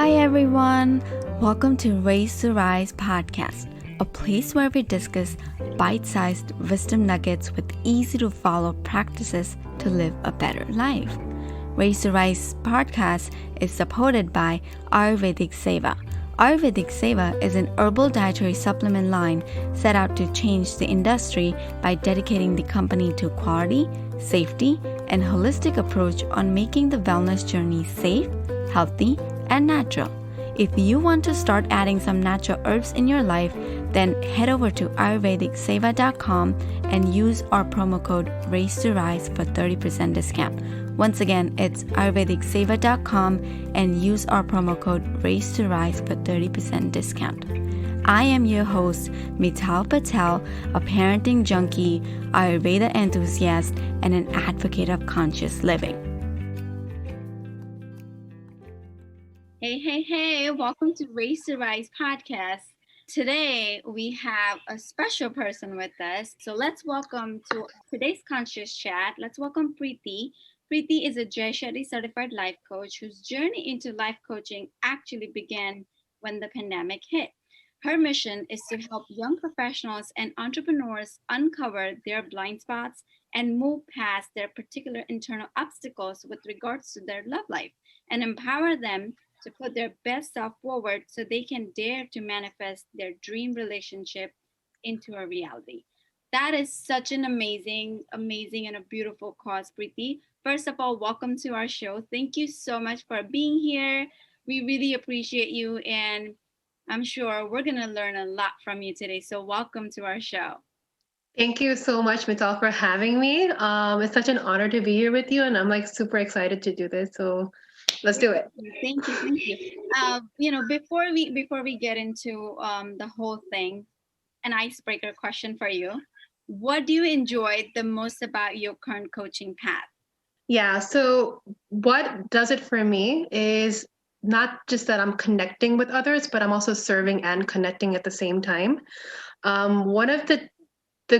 Hi everyone, welcome to Raise to Rise podcast, a place where we discuss bite-sized wisdom nuggets with easy-to-follow practices to live a better life. Raise to Rise podcast is supported by Ayurvedic Seva. Ayurvedic Seva is an herbal dietary supplement line set out to change the industry by dedicating the company to quality, safety, and holistic approach on making the wellness journey safe, healthy, and natural. If you want to start adding some natural herbs in your life, then head over to ayurvedicseva.com and use our promo code RAISE2RISE for 30% discount. Once again, it's ayurvedicseva.com and use our promo code RAISE2RISE for 30% discount. I am your host, Mital Patel, a parenting junkie, Ayurveda enthusiast, and an advocate of conscious living. Hey, welcome to Raise to Rise podcast. Today, we have a special person with us. So let's welcome to today's conscious chat. Let's welcome Preeti. Preeti is a Shetty certified life coach whose journey into life coaching actually began when the pandemic hit. Her mission is to help young professionals and entrepreneurs uncover their blind spots and move past their particular internal obstacles with regards to their love life and empower them to put their best self forward so they can dare to manifest their dream relationship into a reality. That is such an amazing and a beautiful cause, Preeti. First of all, welcome to our show. Thank you so much for being here. We really appreciate you, and I'm sure we're going to learn a lot from you today. So welcome to our show. Thank you so much, Mital, for having me. It's such an honor to be here with you, and I'm super excited to do this. So let's do it. Thank you. Before we get into the whole thing, an icebreaker question for you: what do you enjoy the most about your current coaching path? Yeah. So what does it for me is not just that I'm connecting with others, but I'm also serving and connecting at the same time. One of the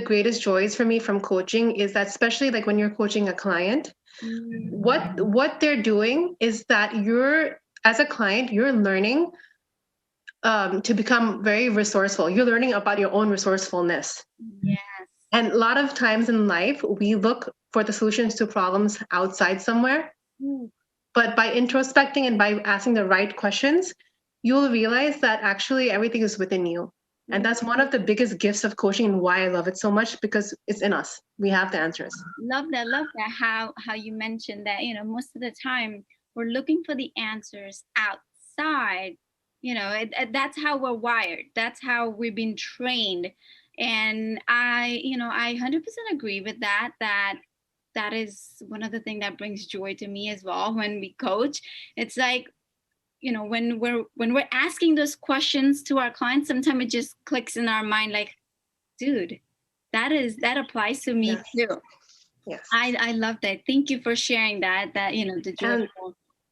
greatest joys for me from coaching is that, especially like when you're coaching a client, what they're doing is that you're, as a client, you're learning to become very resourceful. You're learning about your own resourcefulness. Yes. And a lot of times in life, we look for the solutions to problems outside somewhere. But by introspecting and by asking the right questions, you'll realize that actually everything is within you. And that's one of the biggest gifts of coaching and why I love it so much, because it's in us. We have the answers. Love that. How you mentioned that, most of the time we're looking for the answers outside. That's how we're wired. That's how we've been trained. And I 100% agree with that. That is one of the things that brings joy to me as well when we coach. It's like, when we're asking those questions to our clients, sometimes it just clicks in our mind like, dude, that applies to me too. Yes. I love that. Thank you for sharing that the joy.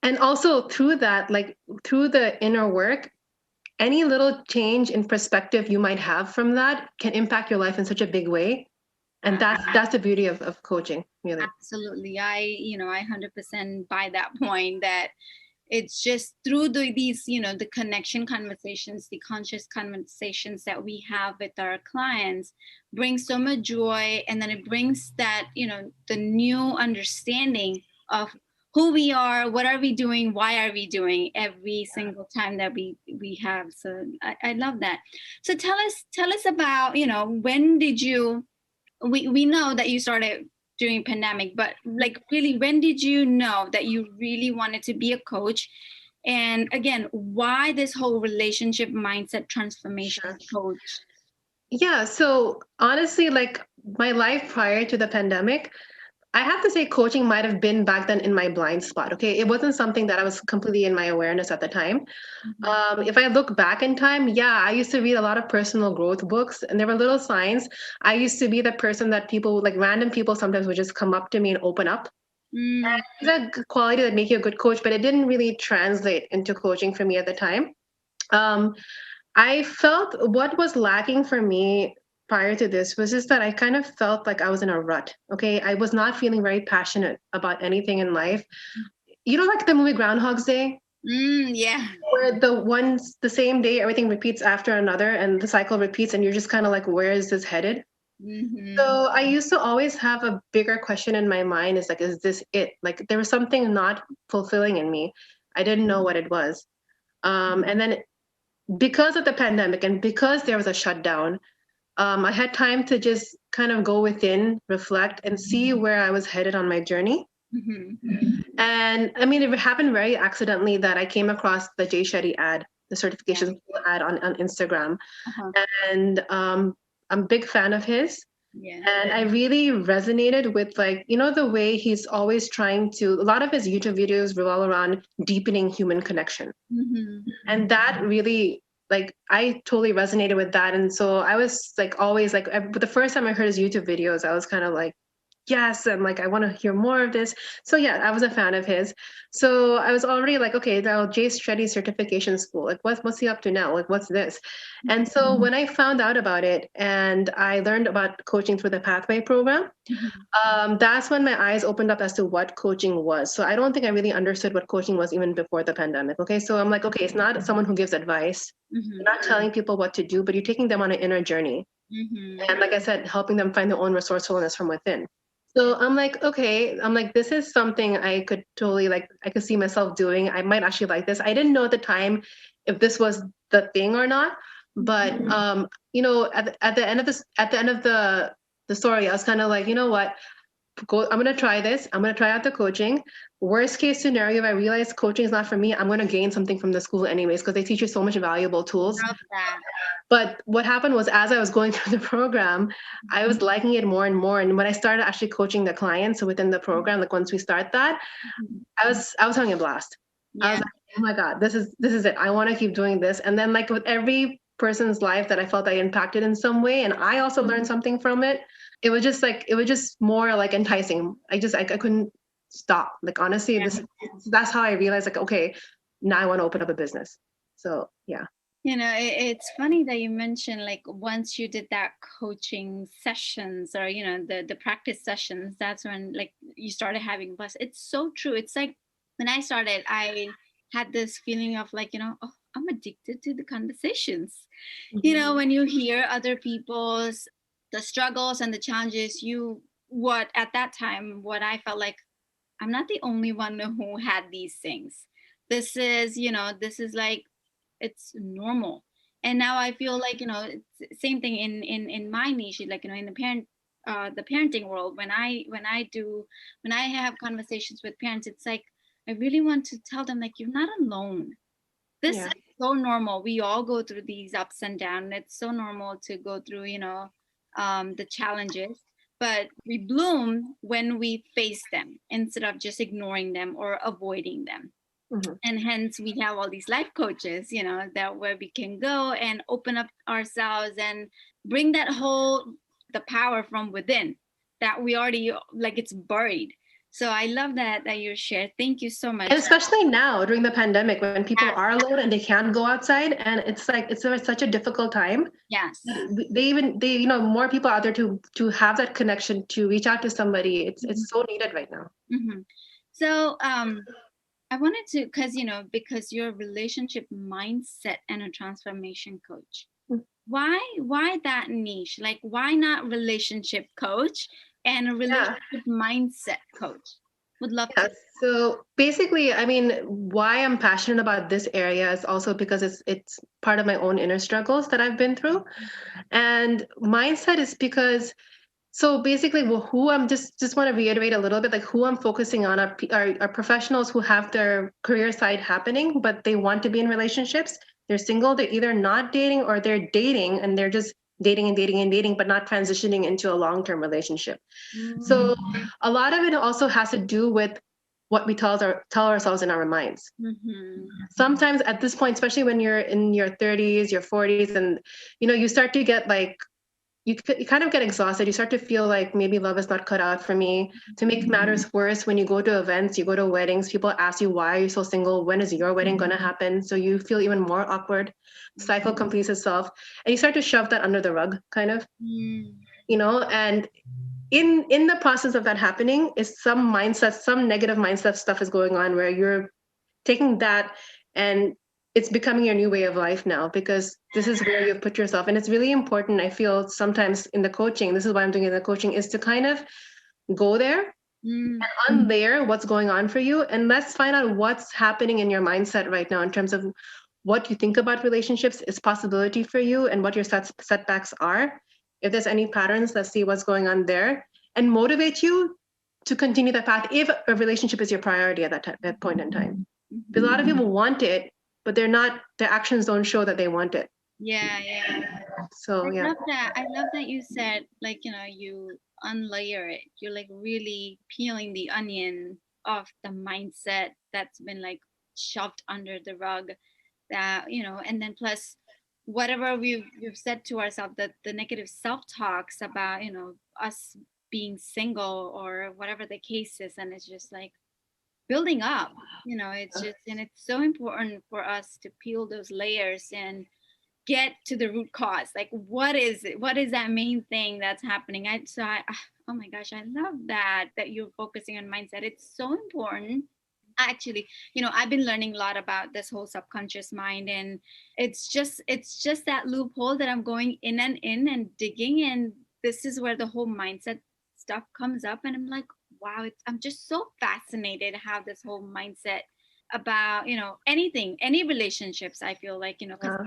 And also through that, like through the inner work, any little change in perspective you might have from that can impact your life in such a big way. And that's the beauty of coaching, really. Absolutely. I 100% buy that point, that it's just through these, the connection conversations, the conscious conversations that we have with our clients brings so much joy. And then it brings that, the new understanding of who we are, what are we doing, why are we doing every single time that we have. So I love that. So tell us about, when did you, we know that you started during pandemic, but like really, when did you know that you really wanted to be a coach? And again, why this whole relationship mindset transformation coach? Yeah. So honestly, like my life prior to the pandemic, I have to say coaching might have been back then in my blind spot. Okay. It wasn't something that I was completely in my awareness at the time. If I look back in time, yeah, I used to read a lot of personal growth books, and there were little signs. I used to be the person that people, like random people, sometimes would just come up to me and open up. And it's a good quality that make you a good coach, but it didn't really translate into coaching for me at the time. I felt what was lacking for me prior to this was just that I kind of felt like I was in a rut. Okay. I was not feeling very passionate about anything in life. You know, like the movie Groundhog's Day? Yeah. where the same day, everything repeats after another and the cycle repeats and you're just kind of like, where is this headed? Mm-hmm. So I used to always have a bigger question in my mind is like, is this it? Like there was something not fulfilling in me. I didn't know what it was. And then because of the pandemic and because there was a shutdown, I had time to just kind of go within, reflect, and see where I was headed on my journey. Mm-hmm. And I mean, it happened very accidentally that I came across the Shetty ad, the Yeah. certification ad on Instagram. Uh-huh. And I'm a big fan of his. Yeah. And I really resonated with like, the way he's always trying to, a lot of his YouTube videos revolve around deepening human connection. Mm-hmm. And that really, like, I totally resonated with that. And so I was like, always like, but the first time I heard his YouTube videos, I was kind of like, yes, and like I want to hear more of this. So yeah, I was a fan of his. So I was already like, okay, now Jay's Shetty certification school, like what's he up to now? Like what's this? And so when I found out about it and I learned about coaching through the Pathway program, Mm-hmm. that's when my eyes opened up as to what coaching was. So I don't think I really understood what coaching was even before the pandemic. Okay, so I'm like, okay, it's not someone who gives advice. Mm-hmm. You're not telling people what to do, but you're taking them on an inner journey. Mm-hmm. And like I said, helping them find their own resourcefulness from within. So I'm like, okay, I'm like, this is something I could totally like, I could see myself doing. I might actually like this. I didn't know at the time if this was the thing or not, but at the end of the story, I was kind of like, you know what? I'm gonna try this. I'm gonna try out the coaching. Worst case scenario, if I realize coaching is not for me, I'm gonna gain something from the school anyways, because they teach you so much valuable tools. Love that. But what happened was as I was going through the program, I was liking it more and more. And when I started actually coaching the clients within the program, like once we start that, Mhm. I was having a blast. I was Yeah. like, oh my God, this is it. I want to keep doing this. And then like with every person's life that I felt I impacted in some way, and I also learned something from it, it was just more like enticing. I couldn't stop. Like honestly, Yeah. that's how I realized like, okay, now I want to open up a business. So yeah. It's funny that you mentioned like once you did that coaching sessions or the practice sessions, that's when like you started having buzz. It's so true. It's like when I started, I had this feeling of like, oh, I'm addicted to the conversations. When you hear other people's the struggles and the challenges, what at that time, what I felt like I'm not the only one who had these things. This is like it's normal. And now I feel like it's same thing in my niche, like in the parenting world. When I have conversations with parents, it's like I really want to tell them like you're not alone. This Yeah. is so normal. We all go through these ups and downs. It's so normal to go through the challenges, but we bloom when we face them instead of just ignoring them or avoiding them. Mhm. And hence we have all these life coaches, that where we can go and open up ourselves and bring that whole the power from within that we already like it's buried. So I love that you shared. Thank you so And much. especially now during the pandemic when people Yes. are alone and they can't go outside and it's like such a difficult time. Yes. More people out there to have that connection to reach out to somebody. It's so needed right now. Hmm. So I wanted to, because you're a relationship mindset and a transformation coach. Why that niche? Like, why not relationship coach and a Yeah. relationship mindset coach? Would love Yeah. to. So basically, I mean, why I'm passionate about this area is also because it's part of my own inner struggles that I've been through. And mindset is because so basically, who I'm just want to reiterate a little bit, like who I'm focusing on are professionals who have their career side happening, but they want to be in relationships. They're single. They're either not dating or they're dating, and they're just dating and dating and dating, but not transitioning into a long-term relationship. So a lot of it also has to do with what we tell ourselves in our minds. Mm-hmm. Sometimes at this point, especially when you're in your 30s, your 40s, and you start to get like you kind of get exhausted. You start to feel like maybe love is not cut out for me. To make matters worse, when you go to events, you go to weddings, people ask you, why are you so single? When is your wedding going to happen? So you feel even more awkward. Cycle completes itself. And you start to shove that under the rug, kind of, and in the process of that happening is some negative mindset stuff is going on where you're taking that And it's becoming your new way of life now because this is where you've put yourself. And it's really important. I feel sometimes in the coaching, this is why I'm doing it in the coaching, is to kind of go there and unlayer what's going on for you. And let's find out what's happening in your mindset right now in terms of what you think about relationships is possibility for you and what your setbacks are. If there's any patterns, let's see what's going on there and motivate you to continue that path if a relationship is your priority at that point in time. Because a lot of people want it, but their actions don't show that they want it. Yeah. So I love that. I love that you said, like, you unlayer it. You're like really peeling the onion of the mindset that's been like shoved under the rug, that, and then plus whatever we've said to ourselves, that the negative self-talks about, us being single or whatever the case is. And it's just like building up, it's just, and it's so important for us to peel those layers and get to the root cause. Like, what is it? What is that main thing that's happening? Oh my gosh, I love that you're focusing on mindset. It's so important. Actually, I've been learning a lot about this whole subconscious mind, and it's just that loophole that I'm going in and digging, and this is where the whole mindset stuff comes up, and I'm like, wow, I'm just so fascinated how this whole mindset about anything, any relationships, I feel like, because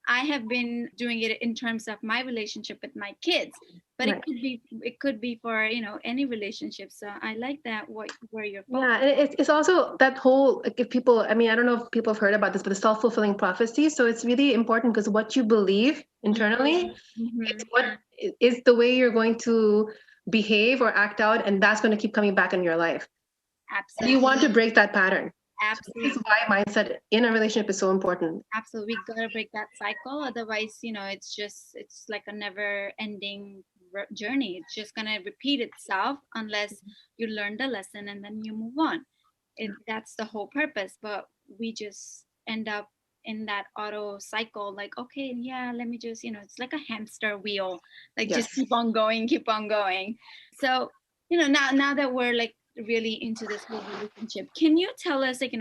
I have been doing it in terms of my relationship with my kids, but right. it could be for any relationship. So I like that where you're focused. Yeah, and it's also that whole, like, if people, I mean, I don't know if people have heard about this, but the self-fulfilling prophecy. So it's really important because what you believe internally, it's what is the way you're going to behave or act out, and that's going to keep coming back in your life. Absolutely. And you want to break that pattern. Absolutely. So this is why mindset in a relationship is so important. Absolutely. We gotta break that cycle. Otherwise, it's like a never ending journey. It's just gonna repeat itself unless you learn the lesson and then you move on. That's the whole purpose. But we just end up in that auto cycle, like, okay, yeah, let me just, it's like a hamster wheel, like just keep on going, keep on going. So, now that we're like really into this whole relationship, can you tell us, like,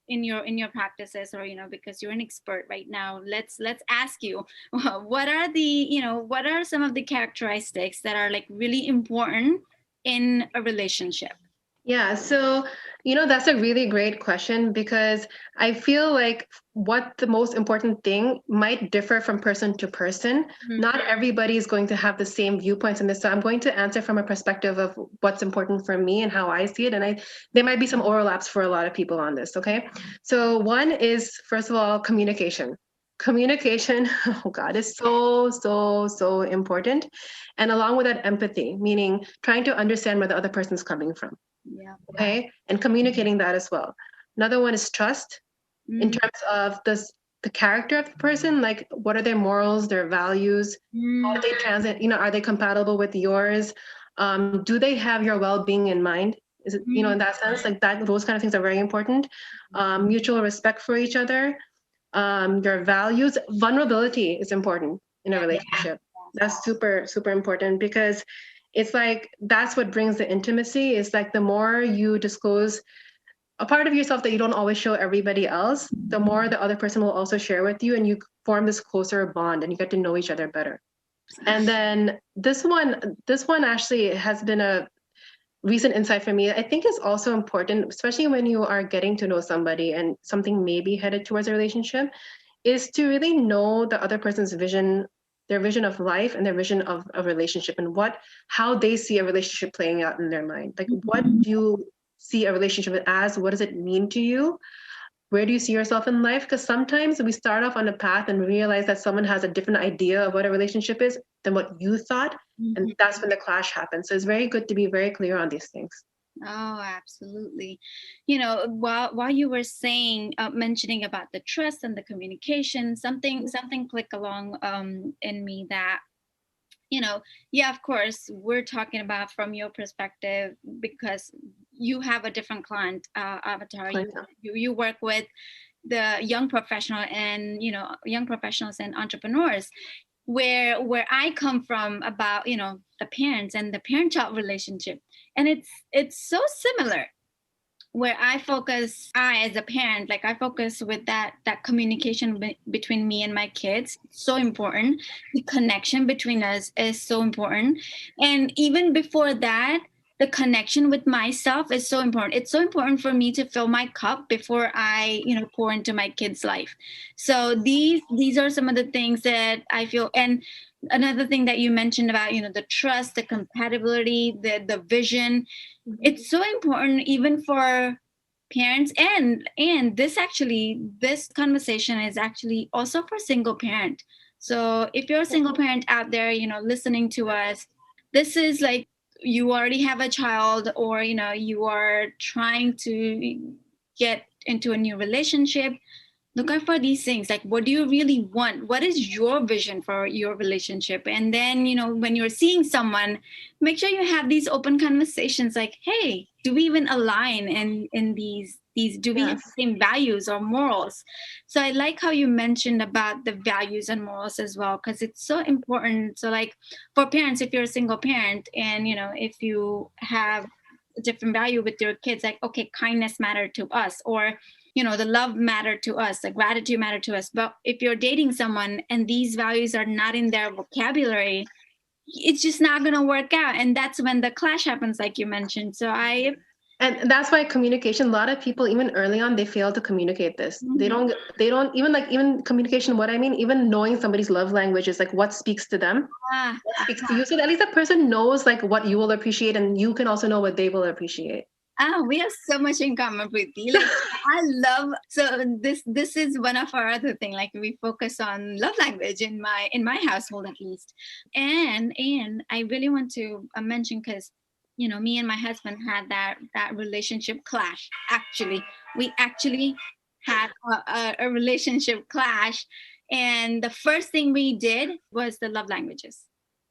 in your practices, or because you're an expert right now, let's ask you, what are some of the characteristics that are like really important in a relationship? Yeah, so that's a really great question because I feel like what the most important thing might differ from person to person. Not everybody is going to have the same viewpoints in this. So I'm going to answer from a perspective of what's important for me and how I see it. And there might be some overlaps for a lot of people on this, okay? So one is, first of all, communication. Communication, oh God, is so important. And along with that, empathy, meaning trying to understand where the other person's coming from. Yeah. Okay. And communicating that as well. Another one is trust in terms of the character of the person, like what are their morals, their values, how do they transit, are they compatible with yours? Do they have your well-being in mind? Is it, in that sense, like that, those kind of things are very important. Mutual respect for each other, your values. Vulnerability is important in a relationship. That's super, super important because it's like that's what brings the intimacy. Is like the more you disclose a part of yourself that you don't always show everybody else, the more the other person will also share with you, and you form this closer bond and you get to know each other better. And then this one actually has been a recent insight for me. I think is also important, especially when you are getting to know somebody and something may be headed towards a relationship, is to really know the other person's vision, their vision of life and their vision of a relationship, and how they see a relationship playing out in their mind. Like, what do you see a relationship as? What does it mean to you? Where do you see yourself in life? Because sometimes we start off on a path and realize that someone has a different idea of what a relationship is than what you thought. And that's when the clash happens. So it's very good to be very clear on these things. Oh, absolutely. While you were saying, mentioning about the trust and the communication, something clicked along in me that, yeah, of course, we're talking about from your perspective because you have a different client avatar. You work with the young professionals and entrepreneurs, where I come from about, the parents and the parent-child relationship. And it's so similar where I as a parent, like I focus with that communication between me and my kids. It's so important. The connection between us is so important. And even before that, the connection with myself is so important. It's so important for me to fill my cup before I, pour into my kids' life. So these are some of the things that I feel. And another thing that you mentioned about, the trust, the compatibility, the vision, it's so important even for parents. And this conversation is actually also for single parent. So if you're a single parent out there, listening to us, this is like you already have a child, or you are trying to get into a new relationship. Look out for these things, like what do you really want, what is your vision for your relationship? And then when you're seeing someone, make sure you have these open conversations, like, hey, do we even align in these do we have Yes. the same values or morals? So I like how you mentioned about the values and morals as well, because it's so important. So like for parents, if you're a single parent and if you have a different value with your kids, like, okay, kindness matter to us, or the love matter to us, the gratitude matter to us. But if you're dating someone and these values are not in their vocabulary, it's just not going to work out. And that's when the clash happens, like you mentioned. So And that's why communication, a lot of people, even early on, they fail to communicate this. They Mhm. don't even communication, what I mean, even knowing somebody's love language is like what speaks to them, Ah, what speaks to you. So that at least that person knows like what you will appreciate, and you can also know what they will appreciate. we have so much in common, Preeti. Like I love, so this is one of our other thing. Like we focus on love language in my household at least. And I really want to mention, because me and my husband had that relationship clash. Actually, we actually had a relationship clash, and the first thing we did was the love languages.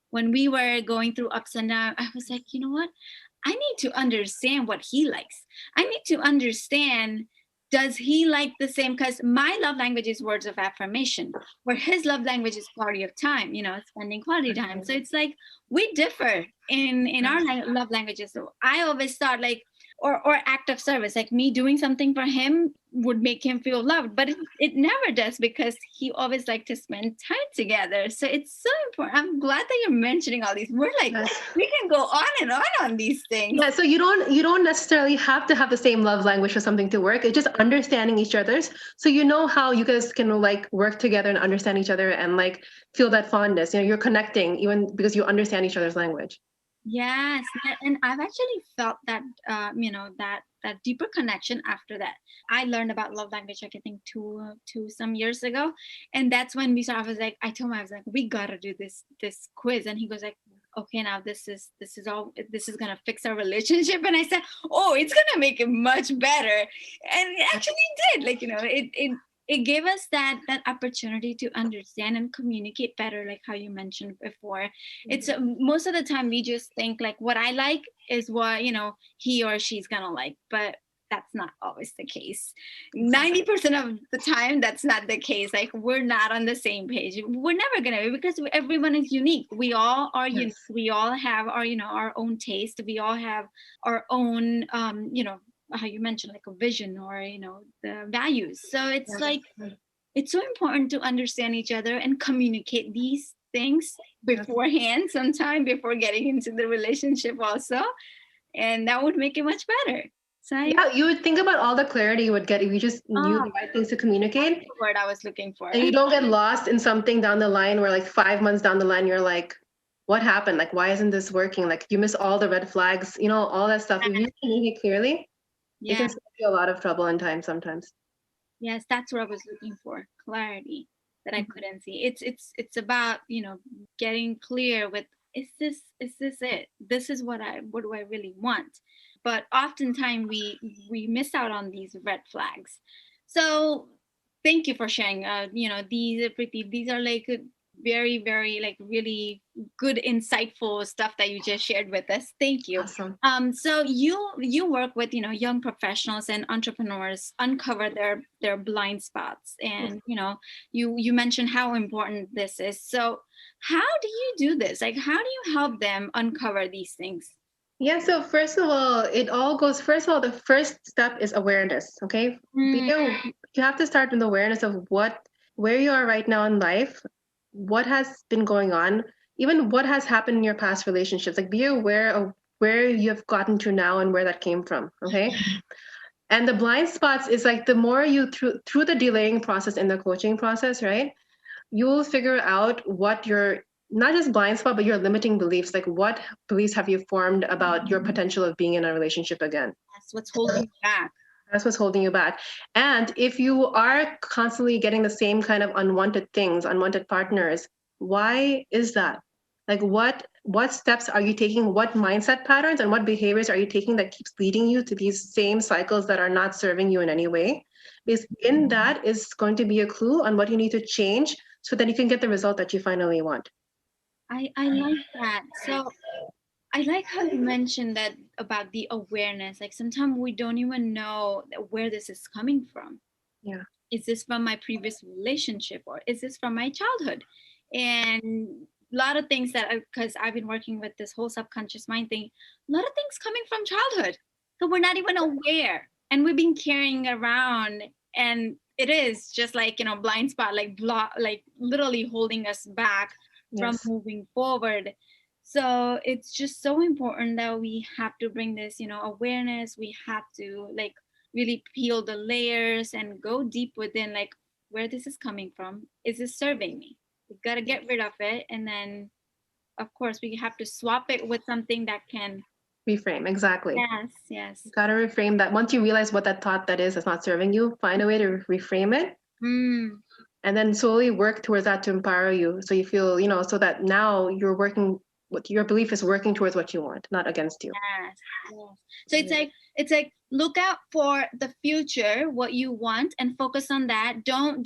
When we were going through ups and downs, I was like, you know what? I need to understand what he likes. I need to understand, does he like the same? Because my love language is words of affirmation, where his love language is quality of time, spending quality time. So it's like we differ in our love languages. So I always thought like, or act of service, like me doing something for him would make him feel loved, but it never does, because he always liked to spend time together. So it's so important. I'm glad that you're mentioning all these. We're like, Yes. we can go on and on these things. Yeah, so you don't necessarily have to have the same love language for something to work. It's just understanding each other's. So you know how you guys can like work together and understand each other and like feel that fondness. You're connecting even because you understand each other's language. Yes, and I've actually felt that that deeper connection after that. I learned about love language, like I think two some years ago, and that's when we started. I told him, I was like, we gotta do this quiz, and he goes like, okay, now this is gonna fix our relationship, and I said, oh, it's gonna make it much better, and it actually did. Like it gave us that opportunity to understand and communicate better, like how you mentioned before. It's most of the time we just think like what I like is what he or she's gonna like, but that's not always the case. 90% of the time that's not the case. Like we're not on the same page, we're never gonna be, because everyone is unique. We all are unique. Yes. We all have our own taste. We all have our own how you mentioned, like a vision, or the values. So it's like it's so important to understand each other and communicate these things beforehand, sometime before getting into the relationship also, and that would make it much better. So Yeah, you would think about all the clarity you would get if you just knew the right things to communicate, the word I was looking for. and you don't get lost in something down the line where like 5 months down the line you're like, what happened? Like, why isn't this working? Like, you miss all the red flags, all that stuff. If you communicate clearly, it Yeah, can save you a lot of trouble in time sometimes. yes, that's what I was looking for, clarity that I Mhm. couldn't see. It's about getting clear with, is this it? This is what do I really want? But oftentimes we miss out on these red flags. So thank you for sharing. These are like very, very, like really good insightful stuff that you just shared with us. Thank you. Awesome. So you work with young professionals and entrepreneurs uncover their blind spots, and you mentioned how important this is. So how do you do this? Like how do you help them uncover these things? Yeah, so first of all, first of all, the first step is awareness, okay? Mm, You have to start with awareness of where you are right now in life, what has been going on, even what has happened in your past relationships. Like be aware of where you have gotten to now and where that came from, okay? And the blind spots is like the more you through the delaying process in the coaching process, right? You'll figure out what your not just blind spot, but your limiting beliefs. Like what beliefs have you formed about your potential of being in a relationship again? that's what's holding you back. That's what's holding you back. And if you are constantly getting the same kind of unwanted things, unwanted partners, why is that? Like what steps are you taking? What mindset patterns and what behaviors are you taking that keeps leading you to these same cycles that are not serving you in any way? Because in that is going to be a clue on what you need to change so that you can get the result that you finally want. I like that. So I like how you mentioned that about the awareness. Like sometimes we don't even know where this is coming from. Yeah. Is this from my previous relationship or is this from my childhood? And a lot of things that because I've been working with this whole subconscious mind thing, a lot of things coming from childhood. So we're not even aware. And we've been carrying around and it is just like, blind spot, like block, like literally holding us back from Yes. moving forward. So it's just so important that we have to bring this, awareness. We have to like really peel the layers and go deep within like where this is coming from. Is this serving me? We got to get rid of it. And then, of course, we have to swap it with something that can. Reframe. Exactly. Yes, yes. You gotta reframe that. Once you realize what that thought that is that's not serving you, find a way to reframe it Mm, and then slowly work towards that to empower you so you feel so that now you're working what your belief is working towards what you want, not against you. yes, yes. So it's like look out for the future, what you want, and focus on that. Don't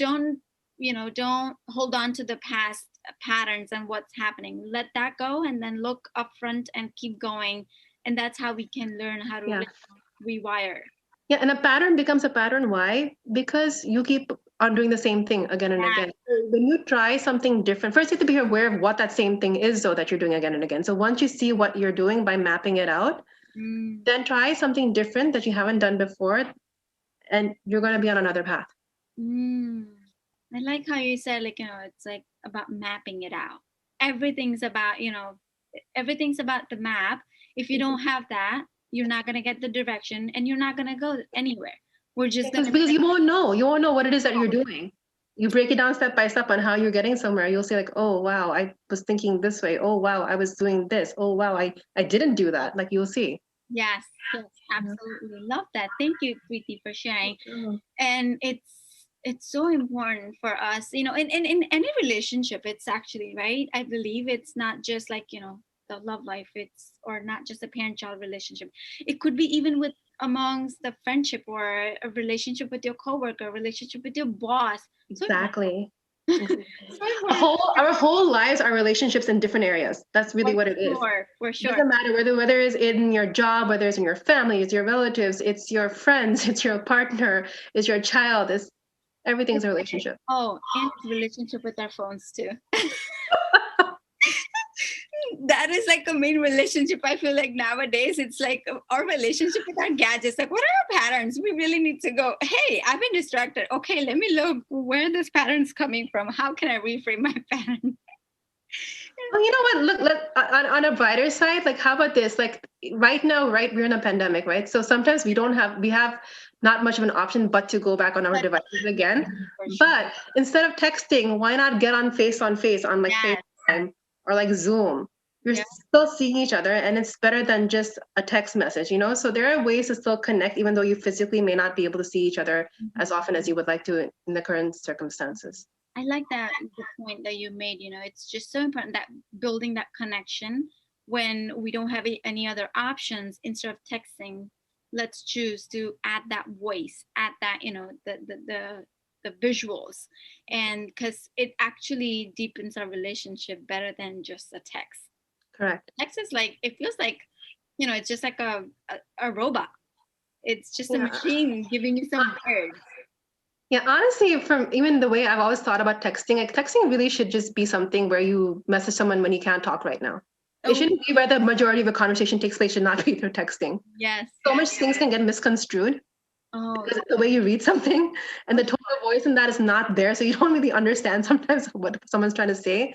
hold on to the past patterns and what's happening. Let that go, and then look up front and keep going. And that's how we can learn how to Yeah. like, rewire. Yeah, and a pattern becomes a pattern. Why? Because you keep on doing the same thing again and Yeah. again. So when you try something different, first you have to be aware of what that same thing is though that you're doing again and again. So once you see what you're doing by mapping it out, Mm, then try something different that you haven't done before and you're going to be on another path. mm. I like how you said like it's like about mapping it out. Everything's about everything's about the map. If you don't have that, you're not gonna get the direction, and you're not gonna go anywhere. We're just Because gonna be because like, you won't know what it is that you're doing. You break it down step by step on how you're getting somewhere. You'll say like, oh wow, I was thinking this way. Oh wow, I was doing this. Oh wow, I didn't do that. Like you'll see. yes, yes, Yeah. absolutely love that. Thank you, Preeti, for sharing. Mhm. And it's so important for us, in any relationship. It's actually right. I believe it's not just like the love life. It's or not just a parent-child relationship. It could be even with amongst the friendship or a relationship with your coworker, a relationship with your boss. So Exactly. Exactly. so important Our whole lives are relationships in different areas. That's really for what it is. sure, for It sure. doesn't matter whether it's in your job, whether it's in your family, it's your relatives, it's your friends, it's your partner, it's your child, it's everything's a relationship. Oh, and relationship with our phones too. That is like a main relationship. I feel like nowadays it's like our relationship with our gadgets. Like, what are our patterns? We really need to go, hey, I've been distracted. Okay, let me look where this pattern's coming from. How can I reframe my pattern? Well, you know what? On a brighter side, like how about this? Like right now, right, we're in a pandemic, right? So sometimes we have not much of an option but to go back on our But devices again. for sure. But instead of texting, why not get on face on like Yes. FaceTime or like Zoom? You're Yeah. still seeing each other and it's better than just a text message. So there are ways to still connect even though you physically may not be able to see each other as often as you would like to in the current circumstances. I like that the point that you made. It's just so important that building that connection when we don't have any other options instead of texting. Let's choose to add that voice, add that the visuals, and because it actually deepens our relationship better than just a text. Correct. Text is like it feels like it's just like a robot. It's just a Yeah. machine giving you some words. Yeah, honestly, from even the way I've always thought about texting, like texting really should just be something where you message someone when you can't talk right now. It shouldn't be where the majority of a conversation takes place, should not be through texting. Yes. So much things can get misconstrued Oh, because of the way you read something, and the tone of voice in that is not there. So you don't really understand sometimes what someone's trying to say.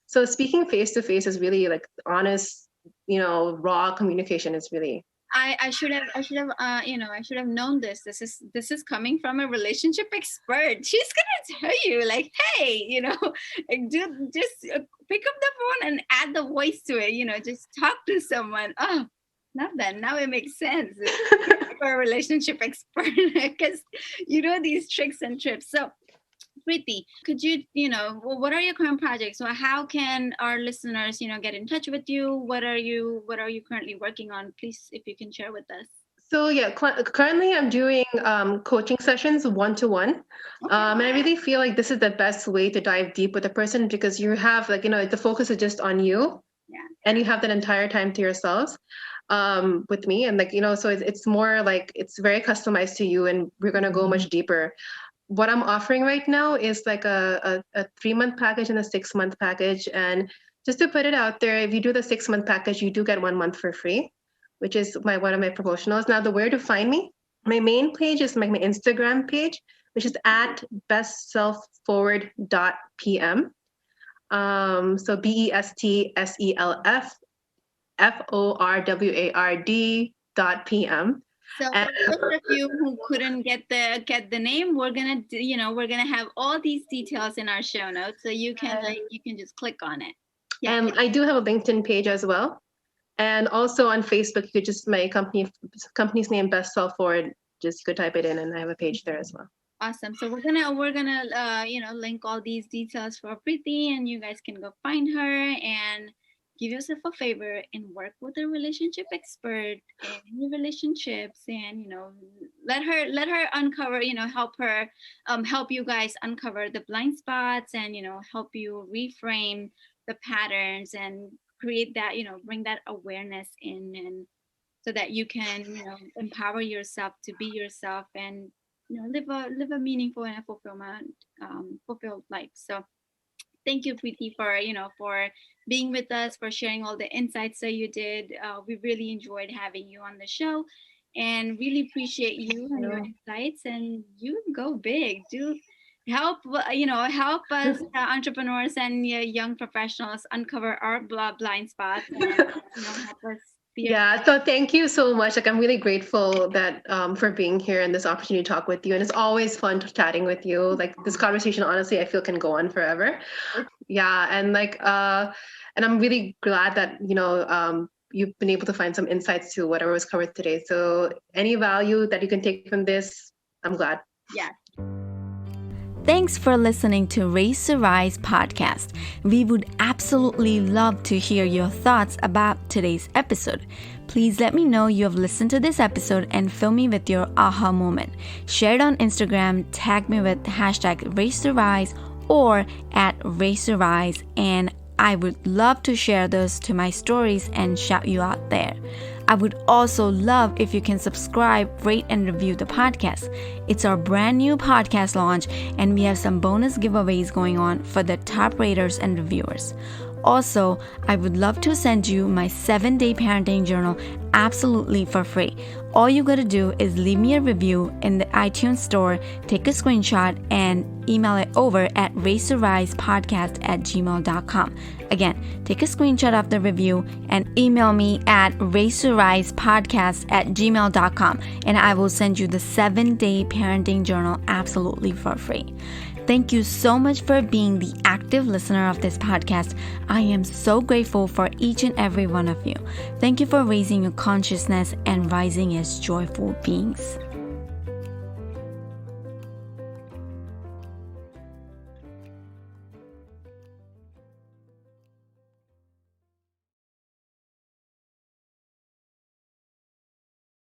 So speaking face to face is really like honest, raw communication is really. I should have I should have known this. This is coming from a relationship expert. She's gonna tell you like, hey, like, just pick up the phone and add the voice to it. Just talk to someone. Oh, not that. Now it makes sense for a relationship expert because these tricks and tips. So, Preeti, could you, what are your current projects? So how can our listeners, get in touch with you? What are you currently working on? Please, if you can share with us. So yeah, currently I'm doing coaching sessions one-to-one. And I really feel like this is the best way to dive deep with a person because you have the focus is just on you. Yeah. And you have that entire time to yourselves with me. And so it's more like it's very customized to you and we're going to go much deeper. What I'm offering right now is like a 3-month package and a 6-month package. And just to put it out there, if you do the 6-month package, you do get 1 month for free, which is one of my promotionals. Now, the where to find me, my main page is my Instagram page, which is at bestselfforward.pm. So BESTSELFFORWARD.PM. So for those of you who couldn't get the name, we're gonna have all these details in our show notes, so you can just click on it. Yeah. And I do have a LinkedIn page as well, and also on Facebook. You could just my company's name, Best Self Forward. Just you could type it in, and I have a page there as well. Awesome. So we're gonna link all these details for Preeti, and you guys can go find her and give yourself a favor and work with a relationship expert in your relationships, and let her uncover, help you guys uncover the blind spots, and help you reframe the patterns and create that, bring that awareness in, and so that you can empower yourself to be yourself and live a meaningful and a fulfilled life. So thank you, Preeti, for being with us, for sharing all the insights that you did. We really enjoyed having you on the show and really appreciate you and your insights. And you go big. Do help us entrepreneurs and young professionals uncover our blind spots and help us. So thank you so much. Like I'm really grateful that for being here and this opportunity to talk with you. And it's always fun chatting with you. Like this conversation, honestly, I feel can go on forever. Yeah, and and I'm really glad that you've been able to find some insights to whatever was covered today. So any value that you can take from this, I'm glad. Yeah. Thanks for listening to Raise to Rise podcast. We would absolutely love to hear your thoughts about today's episode. Please let me know you have listened to this episode and fill me with your aha moment. Share it on Instagram, tag me with hashtag Raise to Rise or at Raise to Rise, and I would love to share those to my stories and shout you out there. I would also love if you can subscribe, rate, and review the podcast. It's our brand new podcast launch, and we have some bonus giveaways going on for the top raters and reviewers. Also, I would love to send you my 7-day parenting journal absolutely for free. All you gotta do is leave me a review in the iTunes store, take a screenshot, and email it over at raiseToRisePodcast@gmail.com. Again, take a screenshot of the review and email me at raiseToRisePodcast@gmail.com, and I will send you the 7-day parenting journal absolutely for free. Thank you so much for being the active listener of this podcast. I am so grateful for each and every one of you. Thank you for raising your consciousness and rising as joyful beings.